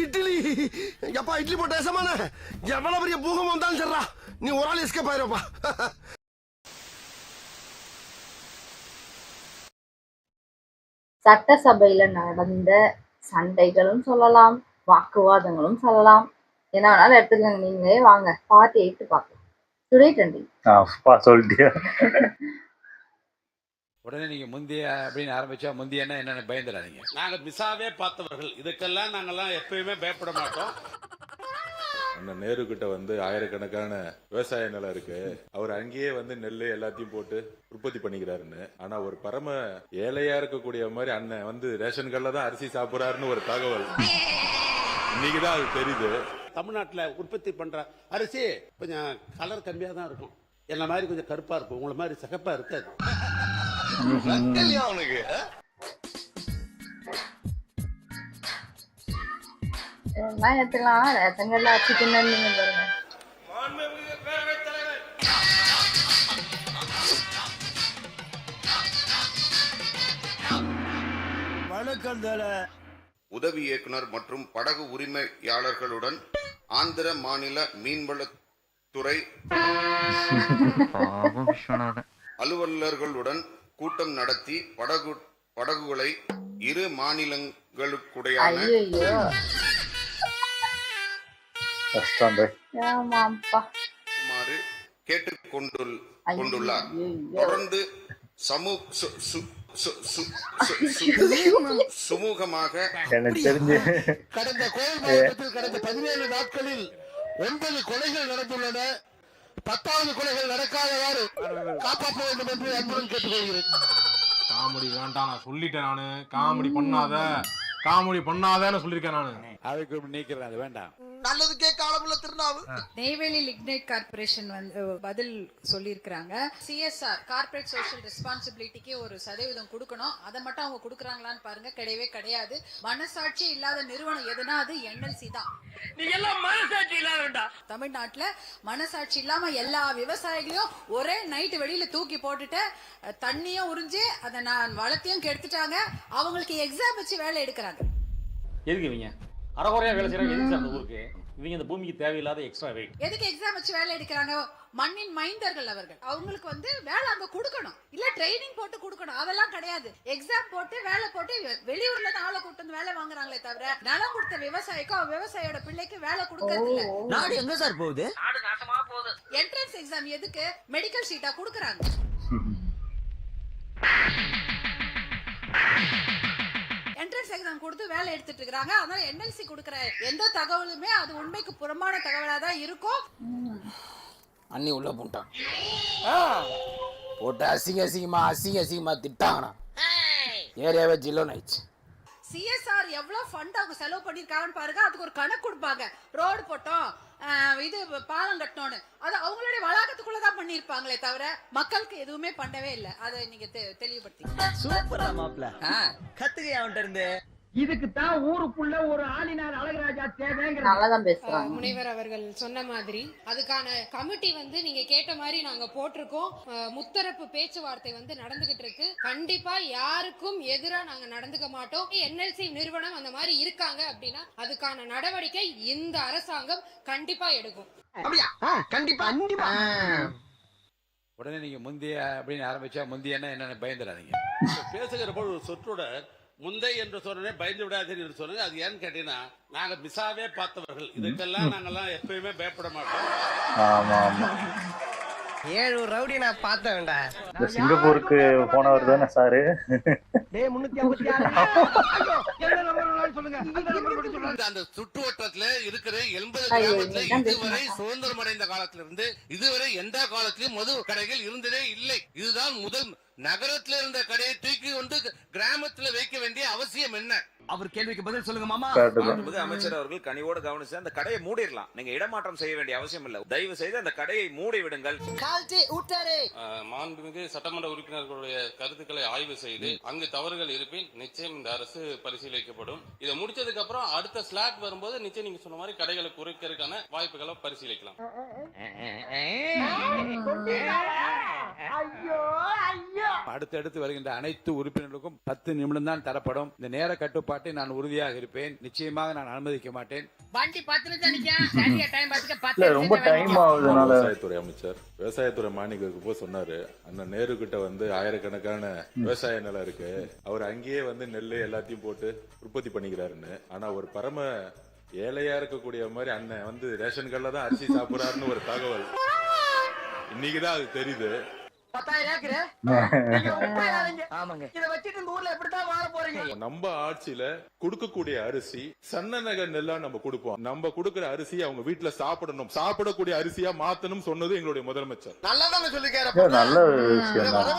இட்லி எப்பா இட்லி போட்ட சமான எவ்வளவு பெரிய பூகம் வந்தாலும் சரிடா நீ ஒரு ஆள் எஸ்கேப் ஆயிருப்பா. சட்டசபையில நடந்த சண்டைகளும் சொல்லலாம், வாக்குவாதங்களும் சொல்லலாம், என்ன வேணாலும் எடுத்துக்கங்க. நீங்களே வாங்க பார்ட் 8 பார்க்கலாம். Today trending. சொல்லிட்டியா? உடனே நீங்க முந்திய அப்படின்னு ஆரம்பிச்சா முந்தியன்னா என்னன்னு பயந்துடாதீங்க. நாங்க மிசாவே பார்த்தவர்கள், இதுக்கெல்லாம் நாங்கெல்லாம் எப்பயுமே பயப்பட மாட்டோம். அந்த நேரு கிட்ட வந்து ஆயிரக்கணக்கான விவசாய நிலம் இருக்கு. அவர் அங்கேயே வந்து நெல் எல்லாத்தையும் போட்டு உற்பத்தி பண்ணிக்கிறாருன்னு. ஆனா ஒரு பரம ஏழையா இருக்கக்கூடிய மாதிரி அண்ணன் வந்து ரேஷன் கடையில தான் அரிசி சாப்பிடுறாருன்னு ஒரு தகவல் இன்னைக்குதான் அது தெரியுது. தமிழ்நாட்டுல உற்பத்தி பண்ற அரிசி கொஞ்சம் கலர் கம்மியா தான் இருக்கும். என்ன மாதிரி கொஞ்சம் கருப்பா இருக்கும், உங்களை மாதிரி சிகப்பா இருக்காது. அவனுக்கு எல்லாம் எடுத்துக்கலாம். ரேஷன் கடையில் அரிசி தின்னு பாருங்க. உதவி இயக்குனர் மற்றும் படகு உரிமையாளர்களுடன் ஆந்திர மாநில மீன்வளத்துறை அலுவலர்களுடன் கூட்டம் நடத்தி படகுகளை இரு மாநிலங்களுக்குடையான கேட்டுக் கொண்டுள்ளார். தொடர்ந்து சுமூகமாக கடந்த கோயில் மாவட்டத்தில் கடந்த 17 நாட்களில் 9 கொலைகள் நடந்துள்ளன. 10வது கொலைகள் நடக்காதவாறு காப்பாற்ற வேண்டும் என்று அன்புடன் கேட்டுக்கொள்கிறேன். காமெடி வேண்டாம், நான் சொல்லிட்டேன். நானு காமெடி பண்ணாதன்னு சொல்லிருக்கேன். நானு அதுக்கு நீக்கிறேன், அது வேண்டாம். நல்லதுக்கே காலமுள்ள திருநாவு. நெய்வேலி லிக்னைட் கார்பரேஷன் வந்து பதில் சொல்லியிருக்கிறாங்க. CSR கார்பரேட் சோஷியல் ரெஸ்பான்சிபிலிட்டிக்கு ஒரு சதவீதம் கொடுக்கணும். அதை மட்டும் அவங்க கொடுக்கறாங்களான்னு பாருங்க. கிடையவே கிடையாது. மனசாட்சி இல்லாத நிறுவனம் எதுனா அது NLC தான். நீ எல்லாம் மனசாட்சி இல்லாதடா. தமிழ்நாட்டுல மனசாட்சி இல்லாம எல்லா விவசாயிகளையும் ஒரே நைட்டு வெளியில தூக்கி போட்டுட்டு தண்ணியும் உறிஞ்சு அதை நான் வளத்தையும் கெடுத்துட்டாங்க. அவங்களுக்கு எக்ஸாம் வச்சு வேலை எடுக்கிறாங்க. எதுக்கு இவங்க அறகுறையா வேலை செய்யறாங்க? எதுக்கு அந்த ஊருக்கு இவங்க இந்த பூமிக்கு தேவையில்லாத எக்ஸ்ட்ரா வெயிட்? எதுக்கு எக்ஸாம் வச்சு வேலை எடுக்கிறாங்க? மண்ணின் மைந்தர்கள் அவர்கள். அவங்களுக்கு வந்து வேலை அங்க கொடுக்கணும், இல்ல ட்ரைனிங் போட்டு கொடுக்கணும். அதெல்லாம் கிடையாது. எக்ஸாம் போட்டு வேலை போட்டு வெளியூர்ல இருந்து ஆளை கூட்டு வந்து வேலை வாங்குறாங்களே தவிர நிலம் கொடுத்த விவசாயிக்கும் விவசாயியோட பிள்ளைக்கு வேலை கொடுக்கறது இல்ல. நாடு எங்க சார் போகுது? நாடு நாசமா போகுது. என்ட்ரன்ஸ் எக்ஸாம் எதுக்கு? மெடிக்கல் ஷீட்டா கொடுக்கறாங்க. என்ட்ரன்ஸ் எக்ஸாம் கொடுத்து வேலை எடுத்துட்டு இருக்காங்க. அதனால NLC கொடுக்கற எந்த தகவலுமே அது உண்மைக்கு புறம்பான தகவலா தான் இருக்கும். அண்ணி உள்ள போட்டான் போட்டு அசிங்கமா திட்டாங்கண்ணா. ஏரியாவே ஜில்லோன்னு ஆயிடுச்சு. CSR எவ்வளவு ஃபண்ட் அவங்க செலவு பண்ணிருக்காங்கன்னு பாருங்க. அதுக்கு ஒரு கணக்கு கொடுப்பாங்க. ரோடு போட்டோம், இது பாலம் கட்டணும்னு. அது அவங்களுடைய வளாகத்துக்குள்ளதான் பண்ணிருப்பாங்களே தவிர மக்களுக்கு எதுவுமே பண்ணவே இல்லை. அதை நீங்க தெளிவுபடுத்தி. சூப்பரா மாப்ள கத்துக்க அவன்கிட்ட இருந்து. இதுக்கு தான் ஊருக்குள்ள ஒரு ஆளினார் அழகராஜா தேவைங்கிற நல்லாதான் பேசுறாங்க. முனைவர் அவர்கள் சொன்ன மாதிரி அதுக்கான கமிட்டி வந்து நீங்க கேட்ட மாதிரி நாங்க போட்டிருக்கோம். முத்தரப்பு பேச்சுவார்த்தை வந்து நடந்துகிட்டு இருக்கு. கண்டிப்பா யாருக்கும் எதிரா நாங்க நடந்துக்க மாட்டோம். NLC நிறுவனம் அந்த மாதிரி இருக்காங்க அப்படின்னா அதுக்கான நடவடிக்கை இந்த அரசாங்கம் கண்டிப்பா எடுக்கும். கண்டிப்பா. உடனே நீங்க முந்திய அப்படின்னு ஆரம்பிச்சா முந்தியன்னா என்னன்னு பயந்துடாதீங்க. பேசுகிற போது ஒரு சொற்றோட முந்தை என்று சொன்னே பயந்து விடாதீர்கள் என்று சொன்னது. அது ஏன்னு கேட்டீங்கன்னா நாங்க மிசாவே பார்த்தவர்கள், இதுக்கெல்லாம் நாங்கெல்லாம் எப்பயுமே பயப்பட மாட்டோம். 7 ரவுடி நான் பார்த்தேன்டா. சிங்கப்பூருக்கு போனவர் தானே சாரு? அந்த சுற்றுவட்டத்துல இருக்கிற 80 கிராமத்துல இதுவரை சுதந்திரம் அடைந்த காலத்திலிருந்து இதுவரை எந்த காலத்திலும் மது கடைகள் இருந்ததே இல்லை. இதுதான் முதல். நகரத்துல இருந்த கடையை தூக்கி கொண்டு கிராமத்துல வைக்க வேண்டிய அவசியம் என்ன? அவர் கேள்விக்கு பதில் சொல்லுங்க மாமா. அமைச்சர் அவர்கள் கனிவோடு கவனிச்சு அந்த கடையை மூடிடலாம். நீங்க இடமாற்றம் செய்ய வேண்டிய அவசியம் இல்லை. தயவு செய்து அந்த கடையை மூடி விடுங்கள். மாண்புமிகு சட்டமன்ற உறுப்பினர்களுடைய கருத்துக்களை ஆய்வு செய்து அங்கு தவறுகள் இருப்பின் நிச்சயம் இந்த அரசு பரிசீலிக்கப்படும். இதை முடிச்சதுக்கு அப்புறம் அடுத்த ஸ்லாட் வரும்போது நிச்சயம் நீங்க சொன்ன மாதிரி கடைகளை குறைக்கிறதுக்கான வாய்ப்புகளை பரிசீலிக்கலாம். அடுத்தடுத்து வருகின்ற அனைத்து உறுப்பினர்களுக்கும் 10 நிமிடம் தான் தரப்படும். இந்த நேர கட்டுப்பாட்டை நான் உறுதியாக இருப்பேன். நிச்சயமாக நான் அனுமதிக்க மாட்டேன். வண்டி 10 நிமிஷம் நிக்கும். சரியா டைம் பாத்துக்க 10 இல்ல ரொம்ப டைம் ஆகுதுனால விவசாயத்துறை அமைச்சர் விவசாயத்துறை மானியத்துக்கு போய் சொன்னாரு, அண்ணன் நேரு கிட்ட வந்து ஆயிரக்கணக்கான விவசாய நிலம் இருக்கு, அவர் அங்கேயே வந்து நெல் எல்லாத்தையும் போட்டு உற்பத்தி பண்ணிக்கிறாருன்னு. ஆனா ஒரு பரம ஏழையா இருக்கக்கூடிய மாதிரி அண்ணன் வந்து ரேஷன் கடையில தான் அரிசி சாப்பிடுறாருன்னு ஒரு தகவல் இன்னைக்குதான் அது தெரியுது. 10,000 ஏக்கர் ஆமாங்க. இத வச்சிட்டு இந்த ஊர்ல எப்படிதான் வாழ போறீங்க? நம்ம ஆட்சியில கொடுக்கக்கூடிய அரிசி சன்ன நகர் நெல்லா நம்ம கொடுப்போம். நம்ம கொடுக்கிற அரிசி அவங்க வீட்டுல சாப்பிடணும், சாப்பிடக்கூடிய அரிசியா மாத்தணும் சொன்னது எங்களுடைய முதலமைச்சர். நல்லதாங்க சொல்லிக்காரு. நல்ல விஷயம் தான்.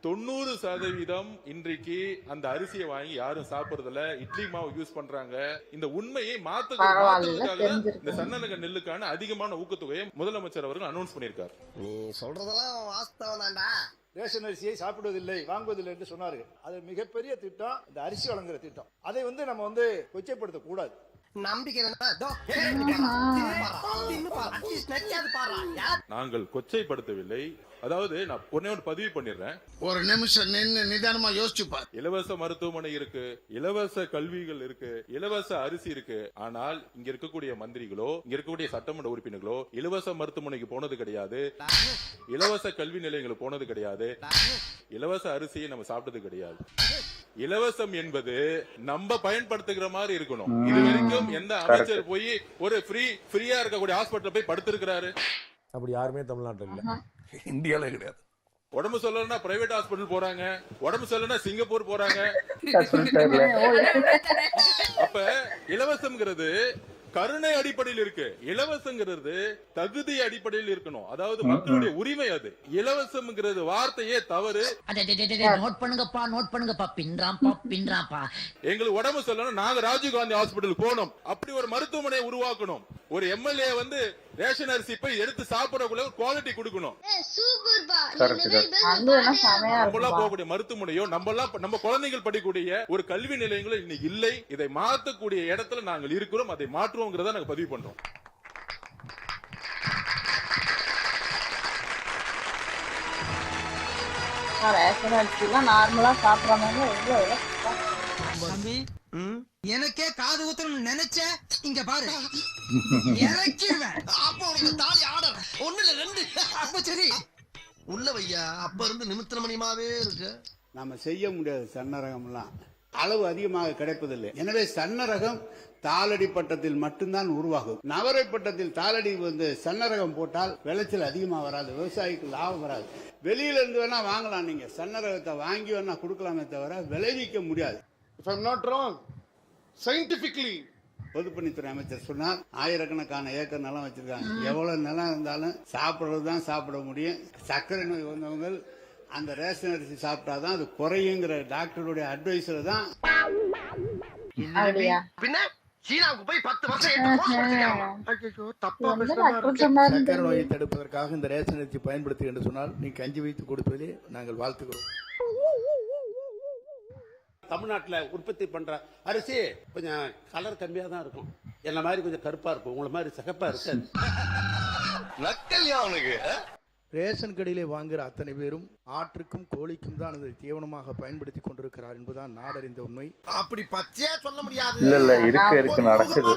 90% இன்றைக்கு அந்த அரிசியை வாங்கி யாரும் சாப்பிடுறதுல இட்லி மாவு யூஸ் பண்றாங்க. இந்த உண்மையை மாத்துறதுக்காக இந்த சன்ன நகர் நெல்லுக்கான அதிகமான ஊக்கத்தொகையை முதலமைச்சர் அவர்கள் அனௌன்ஸ் பண்ணியிருக்காரு. நீ சொல்றதெல்லாம் வாஸ்தவம் தான்டா. ரேஷன் அரிசியை சாப்பிடுவதில்லை வாங்குவதில்லை என்று சொன்னார்கள். அது மிகப்பெரிய திட்டம், இந்த அரிசி வழங்குற திட்டம். அதை நம்ம கொச்சைப்படுத்த கூடாது. நாங்கள் கொச்சைப்படுத்தவில்லை. அதாவது நான் ஒன்னே ஒன்று பதிவு பண்ணிடுறேன். ஒரு நிமிஷம் நின்னு நிதானமா யோசிச்சு பாரு. இலவச மருத்துவமனை இருக்கு, இலவச கல்விகள் இருக்கு, இலவச அரிசி இருக்கு. ஆனால் இங்க இருக்கக்கூடிய மந்திரிகளோ இங்க இருக்கக்கூடிய சட்டமன்ற உறுப்பினர்களோ இலவச மருத்துவமனைக்கு போனது கிடையாது, இலவச கல்வி நிலையங்களுக்கு போனது கிடையாது, இலவச அரிசியை நம்ம சாப்பிட்டது கிடையாது. இலவசம் என்பது நம்ம பயன்படுத்துகிற மாதிரி இருக்கணும். இது வரைக்கும் எந்த அமைச்சர் போய் ஒரு ஃப்ரீயா இருக்கக்கூடிய ஹாஸ்பிட்டல் போய் படுத்திருக்கிறாரு? அப்படி யாருமே தமிழ்நாட்டில் இல்ல, இந்தியால கிடையாது. உடம்பு சொல்லணும்னா பிரைவேட் ஹாஸ்பிட்டல் போறாங்க, உடம்பு சொல்லணும்னா சிங்கப்பூர் போறாங்க. அப்ப இலவசம்ங்கிறது கருணை அடிப்படையில் இருக்கு, இலவசங்கிறது தகுதி அடிப்படையில் இருக்கணும். அதாவது மக்களுடைய உரிமை. அது இலவசம்ங்கிறது வார்த்தையே தவறு. நோட் பண்ணுங்கப்பா பின்றாம்பா. எங்களுக்கு உடம்பு சொல்லணும், நாங்க ராஜீவ்காந்தி ஹாஸ்பிட்டல் போனோம். அப்படி ஒரு மருத்துவமனையை உருவாக்கணும். ஒரு எம்எல்ஏ வந்து ரேஷன் அரிசி போய் எடுத்து சாப்பிடக்குள்ள குவாலிட்டி கொடுக்கணும். நம்மளாம் போகக்கூடிய மருத்துவமனையோ நம்ம குழந்தைகள் படிக்கக்கூடிய ஒரு கல்வி நிலையங்களும் இன்னைக்கு இல்லை. இதை மாற்றக்கூடிய இடத்துல நாங்கள் இருக்கிறோம், அதை மாற்றுவோங்கிறத நாங்க பதிவு பண்றோம். ரேஷன் அரிசிலாம் நார்மலா சாப்பிடறாங்க. தம்பி எனக்கே காது ஊத்தணும்னு நினைச்ச இங்க பாரு இறக்கிடுவேன். அப்ப உனக்கு தாலி ஆர்டர் 1 இல்ல 2. அப்ப சரி உள்ள வையா. அப்ப இருந்து நிமித்திர மணியமாவே இருக்கு. நம்ம செய்ய முடியாது. சன்னரகம் எல்லாம் அளவு அதிகமாக கிடைப்பதில்லை. எனவே சன்னரகம் தாளடி பட்டத்தில் மட்டும்தான் உருவாகும். நவரை பட்டத்தில் தாளடி சன்னரகம் போட்டால் விளைச்சல் அதிகமா வராது, விவசாயிக்கு லாபம் வராது. வெளியில இருந்து வேணா வாங்கலாம், நீங்க சன்னரகத்தை வாங்கி வேணா கொடுக்கலாமே தவிர விளைவிக்க முடியாது. If I'm not wrong, scientifically, பொதுப்பணித்துறை அமைச்சர் சொன்னார், ஆயிரக்கணக்கான ஏக்கர் நிலம் வச்சிருக்காங்க. எவ்வளவு நிலம் இருந்தாலும் சாப்பிடுறதுதான் சாப்பிட முடியும். சர்க்கரை நோய் வந்தவங்க அந்த ரேஷன் அரிசி சாப்பிட்டாதான் அது குறையுங்கிற டாக்டருடைய அட்வைஸ்ல தான். பின்ன சீனாவுக்கு போய் 10 வருஷம் சர்க்கரை நோயை தடுப்பதற்காக இந்த ரேஷன் அரிசி பயன்படுத்து என்று சொன்னால் நீ கஞ்சி வைத்து கொடுப்பதிலே நாங்கள் வாழ்த்துக்கிறோம். தமிழ்நாட்டில் உற்பத்தி பண்ற அரிசி கொஞ்சம் கலர் கம்மியாக தான் இருக்கும். என்ன மாதிரி கொஞ்சம் கருப்பா இருக்கும், உங்களை மாதிரி சிகப்பா இருக்காது. நக்கல்யா அவனுக்கு. ரேஷன் கடையிலே வாங்குற அத்தனை பேரும் ஆற்றுக்கும் கோழிக்கும் தான் அதை தீவனமாக பயன்படுத்தி கொண்டிருக்கிறார் என்பதுதான் நாடறிந்த உண்மை. அப்படி பச்சையா சொல்ல முடியாது. இல்ல இருக்கு நடக்குது.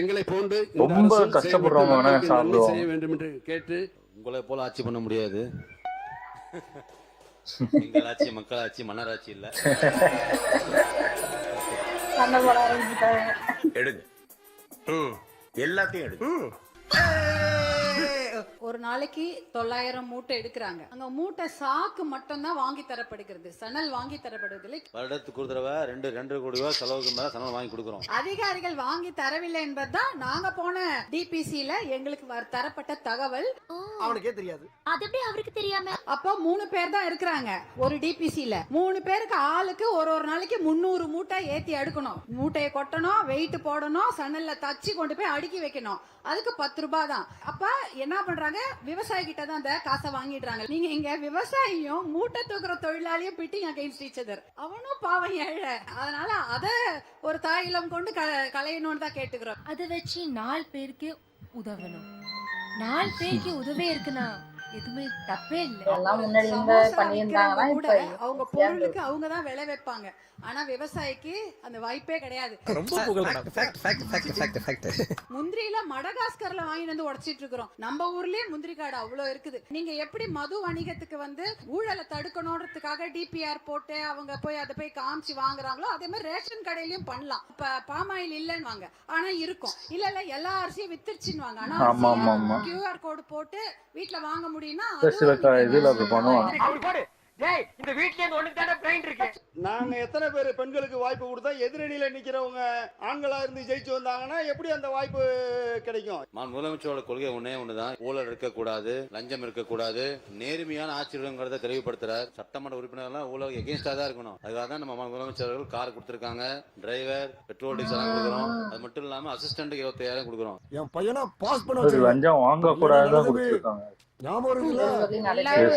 எங்களை போன்று ரொம்ப கஷ்டப்படுறவங்க செய்ய வேண்டும் என்று கேட்டு, உங்களை போல ஆட்சி பண்ண முடியாது. எங்களாட்சி மக்களாட்சி மன்னராட்சி இல்ல. எடுங்க எல்லாத்தையும் எடுங்க. ஒரு நாளைக்கு 900 மூட்டை எடுக்கிறாங்க. அங்க மூட்டை சாக்கு மட்டும் தான் வாங்கி தரப்படுகிறது, சணல் வாங்கி தரப்படுவதில்லை. வருடத்துக்கு ஒரு தடவை 2 கோடி ரூபாய் செலவுக்கு மேல சணல் வாங்கி கொடுக்கிறோம். அதிகாரிகள் வாங்கி தரவில்லை என்பதுதான் நாங்க போன டிபிசில எங்களுக்கு தரப்பட்ட தகவல். அவனுக்கே தெரியாது. அது எப்படி அவருக்கு தெரியாம? அப்போ 3 பேர் தான் இருக்கிறாங்க ஒரு டிபிசில. 3 பேருக்கு ஆளுக்கு ஒரு நாளைக்கு 300 மூட்டை ஏத்தி அடுக்கணும். மூட்டையை கொட்டணும், வெயிட் போடணும், சணல்ல தச்சு கொண்டு போய் அடுக்கி வைக்கணும். அதுக்கு 10 ரூபாய் தான். அப்ப என்ன பண்றாங்க, விவசாயி கிட்ட தான் அந்த காசை வாங்கிடுறாங்க. நீங்க இங்க விவசாயியும் மூட்டை தூக்குற தொழிலாளியும் பிட்டிங் அகைன்ஸ்ட் ஈச் அதர். அவனும் பாவம் ஏழை. அதனால அத ஒரு தாயிலம் கொண்டு கலையணும்னு தான் கேட்டுக்கிறோம். அதை வச்சு 4 பேருக்கு உதவணும். 4 பேருக்கு உதவே இருக்குன்னா எதுவுமே தப்பே இல்ல. இதெல்லாம் முன்னாடி பண்ணியிருந்தாங்கன்னா இப்ப அவங்க பொருளுக்கு அவங்க தான் விலை வைப்பாங்க. ஆனா விவசாயிக்கு அந்த வாய்ப்பே கிடையாது. முந்திரியில மடகாஸ்கர்ல வாங்கிட்டு வந்து உடைச்சிட்டு இருக்கிறோம். நம்ம ஊர்லயே முந்திரி காடு அவ்வளவு இருக்குது. நீங்க எப்படி மது வணிகத்துக்கு வந்து ஊழலை தடுக்கணும்ன்றதுக்காக டிபிஆர் போட்டு அவங்க போய் அதை போய் காமிச்சு வாங்குறாங்களோ அதே மாதிரி ரேஷன் கடையிலயும் பண்ணலாம். இப்ப பாமாயில் இல்லன்னு வாங்க, ஆனா இருக்கும். இல்ல எல்லா அரிசியும் வித்துருச்சுன்னு வாங்க, ஆனா கியூஆர் கோடு போட்டு வீட்டுல வாங்க முடியும்னா இதுல அப்படி பண்ணுவாங்க. நாங்க எத்தனை பேர் பெண்களுக்கு வாய்ப்பு கொடுத்தா எதிரணியில நிக்கிறவங்க ஆண்களா இருந்து ஜெயிச்சு வந்தாங்கன்னா எப்படி அந்த வாய்ப்பு கிடைக்கும்? முதலமைச்சரோட கொள்கை ஒண்ணுதான், ஊழல் இருக்கக்கூடாது, லஞ்சம் இருக்கக்கூடாது, நேர்மையான ஆட்சிங்கிறத தெளிவுபடுத்துறார். சட்டமன்ற உறுப்பினர்லாம் ஊழல் எகென்ஸ்டா தான் இருக்கணும். அதுக்காக தான் நம்ம முதலமைச்சர்கள் கார் கொடுத்திருக்காங்க, டிரைவர், பெட்ரோல் டீசல் கொடுக்குறோம். அது மட்டும் இல்லாம அசிஸ்டன்ட் 25,000 கொடுக்குறோம். என் பையனா பாஸ் பண்ண லஞ்சம் வாங்க கூடாதுதான் கொடுத்திருக்காங்க.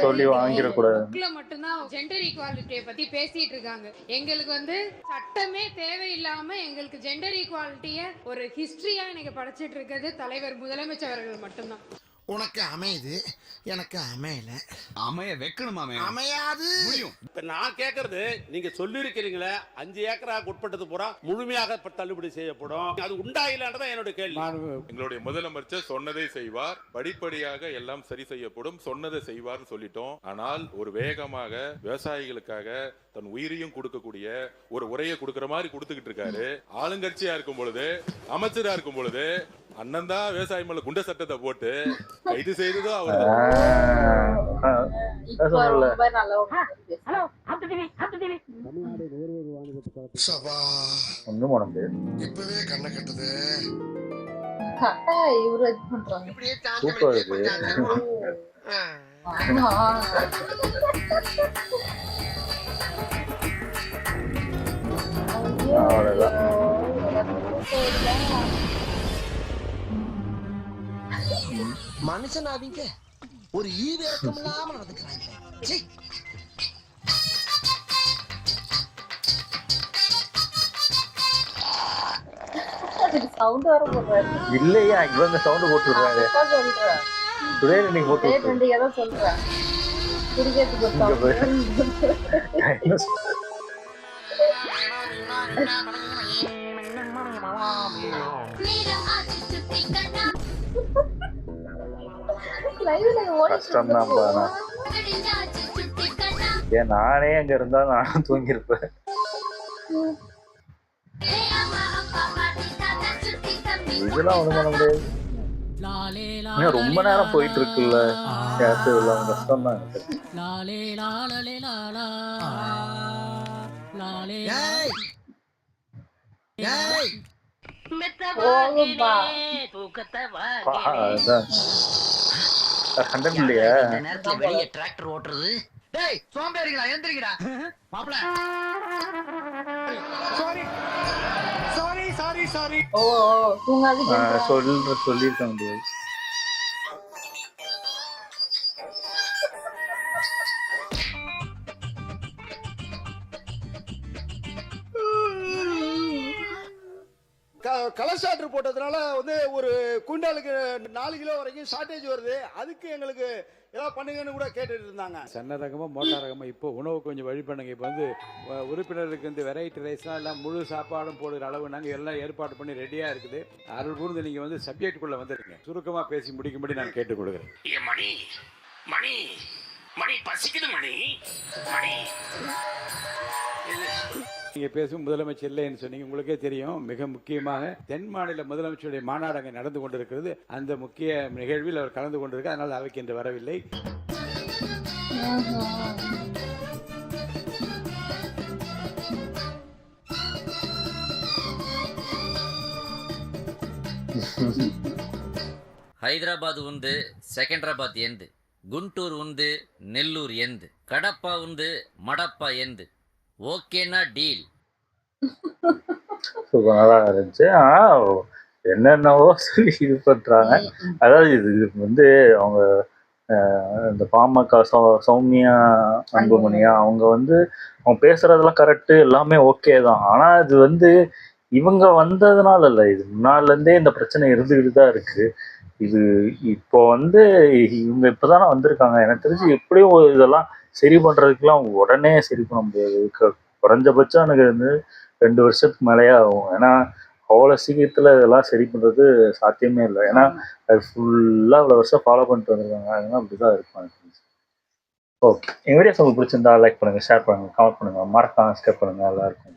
சொல்லி வாங்கிடக்கூடாது. மட்டும்தான் ஜெண்டர் ஈக்குவாலிட்டியை பத்தி பேசிட்டு இருக்காங்க. எங்களுக்கு வந்து சட்டமே தேவையில்லாம எங்களுக்கு ஜெண்டர் ஈக்குவாலிட்டிய ஒரு ஹிஸ்டரியா எனக்கு படைச்சிட்டு இருக்கிறது தலைவர் முதலமைச்சர் அவர்கள் மட்டும்தான். உனக்கு அமையுது, எனக்கு அமையல. அமைய வைக்கணுமாமே, அமையாது. இப்ப நான் கேக்குறது, நீங்க சொல்லிருக்கிறீங்களே 5 ஏக்கராக்கு உட்பட்டது பூரா முழுமையாக தள்ளுபடி செய்யப்படும், அது உண்டாயிலான்றதான் என்னோட கேள்வி. எங்களுடைய முதலமைச்சர் சொன்னதை செய்வார், படிப்படியாக எல்லாம் சரி செய்யப்படும், சொன்னதை செய்வார்னு சொல்லிட்டோம். ஆனால் ஒரு வேகமாக விவசாயிகளுக்காக தன் உயிரையும் கொடுக்கக்கூடிய ஒரு உரையை கொடுக்கிற மாதிரி கொடுத்துக்கிட்டு இருக்காரு. ஆளுங்கட்சியா இருக்கும் பொழுது, அமைச்சரா இருக்கும் பொழுது அண்ணன் தான் விவசாயி மேல குண்ட சட்டத்தை போட்டு கைது செய்ததோ அவர். ஒண்ணும் பண்ண முடியாது. இப்பவே கண்ணை கட்டுது. சூப்பர் இருக்கு. மனுஷனாவீங்க ஒரு ஈவேக்கம் இல்லாம நடந்துக்கிறாங்க. இல்லையா இவங்க சவுண்ட் போட்டு விடுறாங்க. சுரேரண்டி போட்டு சொல்றேன். கஷ்டம்தான். ஏன் நானே அங்க இருந்தா நானும் தூங்கிருப்பேன். இதெல்லாம் ஒண்ணும் பண்ண முடியாது. ரொம்ப நேரம் போயிட்டு இருக்குல்ல, கஷ்டம் தான். வெளியே டிராக்டர் ஓட்டுறது. டேய் சோம்பேறிகளா, எழுந்திருங்கடா. மாப்ள சாரி சாரி சாரி சாரி. ஓ தூங்காதீங்க சொல்லிருக்க முடியாது. கலர் ஷார்டர் போட்டதுனால வந்து ஒரு குண்டாலுக்கு 4 கிலோ வரைக்கும் ஷார்டேஜ் வருது. அதுக்கு எங்களுக்கு ஏதாவது பண்ணுங்கன்னு கூட கேட்டுட்டு இருந்தாங்க. சன்ன ரகமா மோட்டார் ரகமா இப்போ உணவு கொஞ்சம் வழி பண்ணுங்க. இப்போ வந்து உறுப்பினருக்கு இந்த வெரைட்டி ரைஸ்லாம் எல்லாம் முழு சாப்பாடும் போடுற அளவு நாங்கள் எல்லாம் ஏற்பாடு பண்ணி ரெடியாக இருக்குது. அருள் கூர்ந்து நீங்கள் வந்து சப்ஜெக்டுக்குள்ளே வந்துருங்க. சுருக்கமாக பேசி முடிக்கும்படி நான் கேட்டுக் கொடுக்குறேன். மணி மணி மணி பசிக்குது மணி மணி. நீங்கள் பேசும் முதலமைச்சர் இல்லைன்னு சொன்னீங்க. உங்களுக்கே தெரியும், மிக முக்கியமாக தென் மாநில முதலமைச்சருடைய மாநாடு அங்கே நடந்து கொண்டிருக்கிறது. அந்த முக்கிய நிகழ்வில் அவர் கலந்து கொண்டிருக்க, அதனால் அவைக்கு இன்று வரவில்லை. హైదరాబాద్ ఉంది, సెకండ్రాబాద్ ఎందు, గుంటూరు ఉంది, నెల్లూరు ఎందు, కడప ఉంది, మడప్ప ఎందు. ஓகேனா டீல். நல்லா இருந்துச்சு. என்னென்னவோ சொல்லி இது பண்றாங்க. அதாவது இது வந்து அவங்க இந்த பாமக சௌமியா அன்புமணியா அவங்க வந்து அவங்க பேசுறதெல்லாம் கரெக்டு, எல்லாமே ஓகே தான். ஆனா இது வந்து இவங்க வந்ததுனால இல்லை, இது முன்னாடிலேருந்தே இந்த பிரச்சனை இருந்துக்கிட்டு தான் இருக்கு. இது இப்போ வந்து இவங்க இப்போதானே வந்திருக்காங்க. எனக்கு தெரிஞ்சு எப்படியும் இதெல்லாம் சரி பண்ணுறதுக்கெலாம் உடனே சரி பண்ண முடியாது. குறைஞ்சபட்சம் எனக்கு வந்து 2 வருஷத்துக்கு மேலேயே ஆகும். ஏன்னா அவ்வளோ சீக்கிரத்தில் இதெல்லாம் சரி பண்ணுறது சாத்தியமே இல்லை. ஏன்னா அது ஃபுல்லாக இவ்வளோ வருஷம் ஃபாலோ பண்ணிட்டு வந்திருக்காங்க. அதெல்லாம் அப்படி தான் இருக்கும் எனக்கு தெரிஞ்சு. ஓகே, எங்கள் வீடியோஸ் உங்களுக்கு பிடிச்சிருந்தா லைக் பண்ணுங்கள், ஷேர் பண்ணுங்கள், கமெண்ட் பண்ணுங்கள், மறக்காம சப்ஸ்கிரைப் பண்ணுங்கள். எல்லாருக்கும்